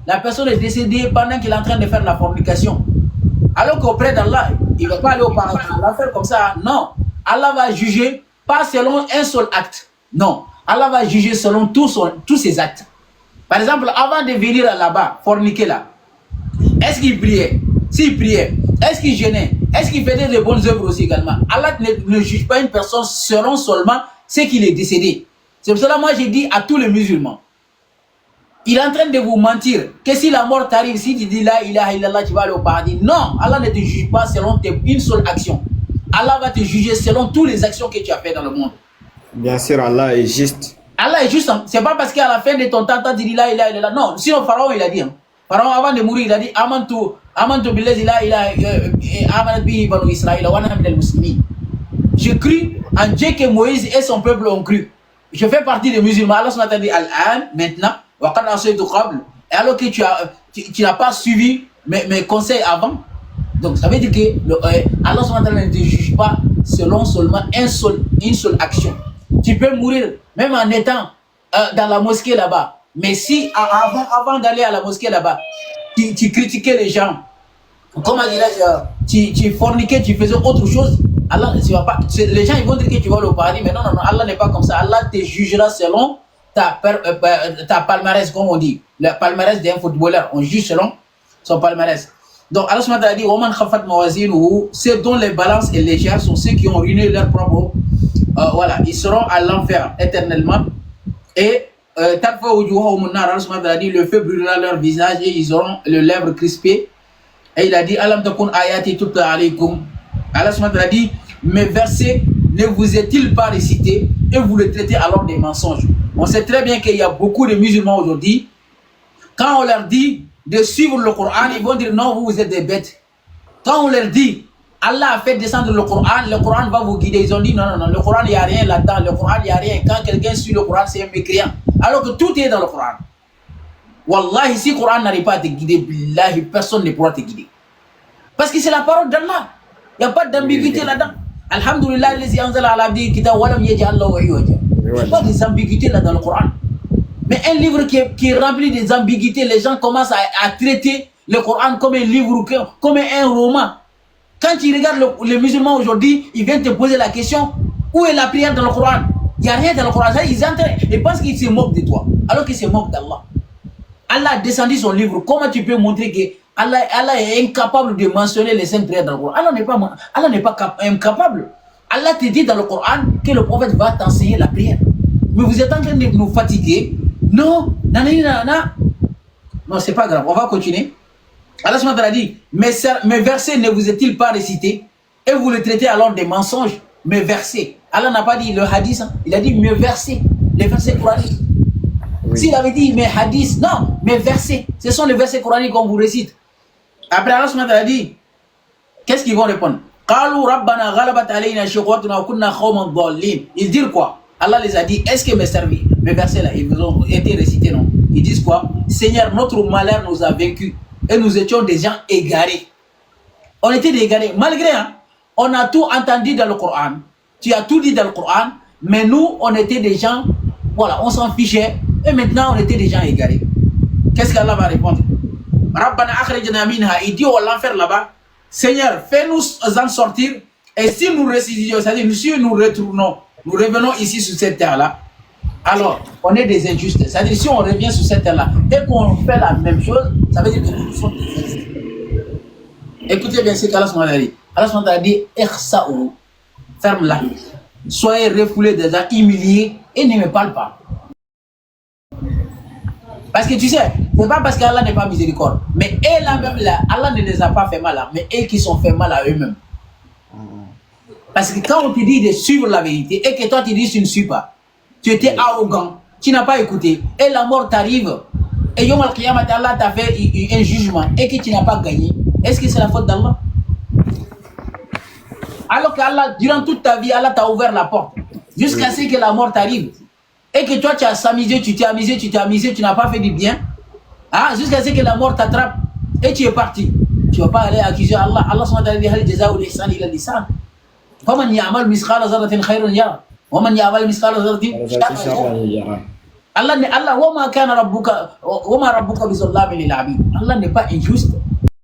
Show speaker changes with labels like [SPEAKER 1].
[SPEAKER 1] la personne est décédée pendant qu'il est en train de faire la fornication. Alors qu'auprès d'Allah, il ne va pas aller au paradis. Il va faire comme ça. Non. Allah va juger pas selon un seul acte. Non. Allah va juger selon tous ses actes. Par exemple, avant de venir là-bas, forniquer là, est-ce qu'il priait? S'il priait, est-ce qu'il jeûnait? Est-ce qu'il faisait de bonnes œuvres aussi également? Allah ne juge pas une personne selon seulement ce qu'il est décédé. C'est pour cela que moi j'ai dit à tous les musulmans, il est en train de vous mentir que si la mort t'arrive, si tu dis la ilaha illallah, tu vas aller au paradis. Non, Allah ne te juge pas selon une seule action. Allah va te juger selon toutes les actions que tu as fait dans le monde.
[SPEAKER 2] Bien sûr, Allah est juste.
[SPEAKER 1] Allah est juste. C'est pas parce qu'à la fin de ton temps, tu dis la ilaha illallah. Non, sinon Pharaon il a dit. Pharaon avant de mourir, il a dit amantu billazi la ilaha amanat bihi banu Israël wa ana minal muslimin. Je crie en Dieu que Moïse et son peuple ont cru. Je fais partie des musulmans. Allah subhanahu wa ta'ala dit al-an, maintenant. Et alors que tu n'as pas suivi mes conseils avant, donc ça veut dire que Allah ne te juge pas selon seulement une seule action. Tu peux mourir même en étant dans la mosquée là-bas, mais si avant d'aller à la mosquée là-bas, tu critiquais les gens, comment dirais-je, tu forniquais, tu faisais autre chose, Allah, tu vas pas, les gens ils vont dire que tu vas au paradis, mais non, Allah n'est pas comme ça. Allah te jugera selon ta palmarès, comme on dit, le palmarès d'un footballeur, on juge selon son palmarès. Donc Allah subhanahu wa ta'ala dit Waman khafat mawazinuhu, ceux dont les balances est légères sont ceux qui ont ruiné leur propre voilà, ils seront à l'enfer éternellement. Et Allah subhanahu wa ta'ala dit le feu brûlera leur visage et ils auront le lèvre crispé. Et il a dit Alam takun ayati tutla alaykum. Allah subhanahu wa ta'ala dit mes versets ne vous est-il pas récité et vous le traitez alors des mensonges. On sait très bien qu'il y a beaucoup de musulmans aujourd'hui, quand on leur dit de suivre le Coran, ils vont dire non, vous êtes des bêtes. Quand on leur dit Allah a fait descendre le Coran va vous guider, ils ont dit non, le Coran il n'y a rien là-dedans, le Coran il n'y a rien. Quand quelqu'un suit le Coran, c'est un mécréant. Alors que tout est dans le Coran. Wallahi, si le Coran n'arrive pas à te guider, billahi, personne ne pourra te guider. Parce que c'est la parole d'Allah. Il n'y a pas d'ambiguïté là-dedans. Alhamdulillah, les anzala ala abdi kitab wa lam yaj'al lahu iwaja. Il n'y a pas des ambiguïtés là dans le Coran. Mais un livre qui est rempli des ambiguïtés, les gens commencent à traiter le Coran comme un livre, comme un roman. Quand tu regardes les musulmans aujourd'hui, ils viennent te poser la question, où est la prière dans le Coran? Il n'y a rien dans le Coran. Ils pensent qu'ils se moquent de toi, alors qu'ils se moquent d'Allah. Allah a descendu son livre. Comment tu peux montrer que Allah est incapable de mentionner les 5 prières dans le Coran? Allah n'est pas incapable. Allah te dit dans le Coran que le prophète va t'enseigner la prière. Mais vous êtes en train de nous fatiguer. Non, non, c'est pas grave, on va continuer. Allah subhanahu wa ta'ala dit mes versets ne vous est-il pas récités et vous le traitez alors des mensonges? Mes versets. Allah n'a pas dit le hadith, hein. Il a dit mes versets, les versets coraniques. Oui. S'il avait dit mes hadiths, non, mes versets. Ce sont les versets coraniques qu'on vous récite. Après Allah subhanahu wa ta'ala dit, qu'est-ce qu'ils vont répondre? Ils disent quoi? Allah les a dit, est-ce que mes versets là, ils vous ont été récités, non? Ils disent quoi? Seigneur, notre malheur nous a vaincus et nous étions des gens égarés. On était des égarés. Malgré, hein, on a tout entendu dans le Coran. Tu as tout dit dans le Coran, mais nous, on était des gens, voilà, on s'en fichait et maintenant on était des gens égarés. Qu'est-ce qu'Allah va répondre? Rabbana akhrijna minha, il dit, on va l'enfer là-bas. Seigneur, fais-nous en sortir et si nous récidions, c'est-à-dire si nous retournons, nous revenons ici sur cette terre-là, alors on est des injustes. C'est-à-dire si on revient sur cette terre-là et qu'on fait la même chose, ça veut dire que nous sommes des injustes. Écoutez bien ce qu'Allah a dit. Allah a dit, Ikhsa'u, ferme-la. Soyez refoulés déjà, humiliés et ne me parle pas. Parce que tu sais, c'est pas parce qu'Allah n'est pas miséricorde, mais eux là-même là, Allah ne les a pas fait mal, mais eux qui sont fait mal à eux-mêmes. Parce que quand on te dit de suivre la vérité et que toi tu dis tu ne suis pas, tu étais arrogant, tu n'as pas écouté, et la mort t'arrive, et Yom al-Qiyamah, Allah t'a fait un jugement et que tu n'as pas gagné, est-ce que c'est la faute d'Allah? Alors qu'Allah, durant toute ta vie, Allah t'a ouvert la porte, jusqu'à ce que la mort t'arrive. Et que toi tu as s'amusé, tu t'es amusé, tu n'as pas fait du bien, hein, jusqu'à ce que la mort t'attrape et tu es parti. Tu ne vas pas aller accuser Allah. Allah subhanahu wa ta'ala dit hal jazaa'u al-ihsan illa al-ihsan. Faman ya'mal mithqala dharratin khayran yara wa man ya'mal mithqala dharratin sharran yara. Allah, wama kana rabbuka bizallamin lil abid. Allah n'est pas injuste.